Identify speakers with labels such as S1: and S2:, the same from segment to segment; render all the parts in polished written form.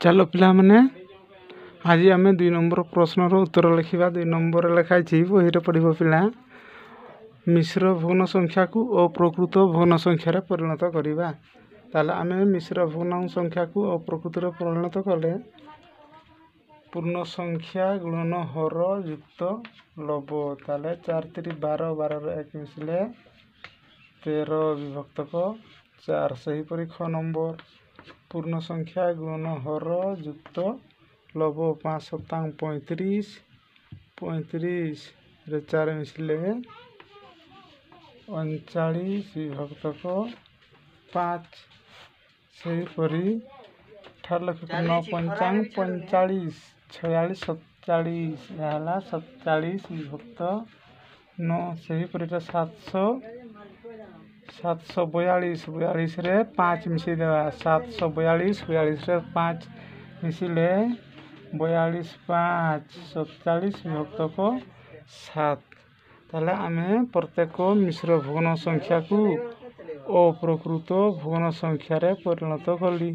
S1: चलो पिला माने आज आम 2 नंबर प्रश्नर उत्तर लिखा 2 नंबर लिखाई बही पढ़ पिला मिश्र भग्न संख्या को अप्रकृत भग्न संख्यार परिणत करवा। ताले आम मिश्र भग्न संख्या को अप्रकृत परिणत कले पूर्ण संख्या गुणन हर युक्त लब। ताले 4 3 12 12 1 मिसिले 13 विभक्तक 4। सहीपरि ख नंबर पूर्ण संख्या गुणन हर युक्त लब 5 7 35 35 रे 4 मिसिले 39 विभक्तक 5। सहीपरि 9 5 45 46 47 याला 47 विभक्त 9। सहीपरि 742 42 रे 5 मिसई देवा 742 42 रे 5 मिसिले 42 5 47 विभक्तक 7। ताले आमे प्रत्येक मिश्र भग्न संख्या को अप्रकृत भग्न संख्यार परिणत कली।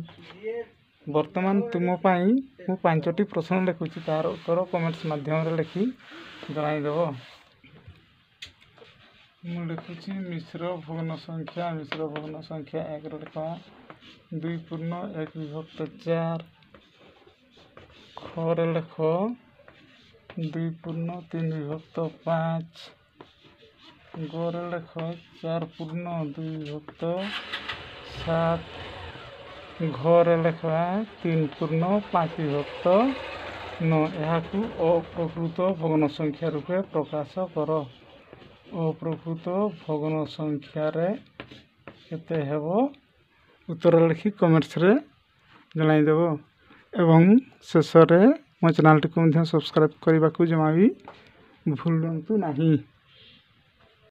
S1: वर्तमान तुम पाई मु 5टी प्रश्न लिखुची तार उत्तर कमेंट्स माध्यम लिखि जणाइदेव। मु लिखुची मिश्र भग्न संख्या 1 लिख 2 पूर्ण 1 विभक्त 4। ख लिख 2 पूर्ण 3 विभक्त 5। ग लिख 4 पूर्ण 2 विभक्त 7। घ लिख 3 पूर्ण 5 विभक्त 9। यहाँ अप्रकृत भग्न संख्या रूपे प्रकाश कर। अप्रकृत भग्न संख्यार केते हेबो उत्तर लिखि कमेंट्स रे जणाइदेव। एवं शेष में मो चैनल टी को सब्सक्राइब करने को जमा भी भूलु नहीं।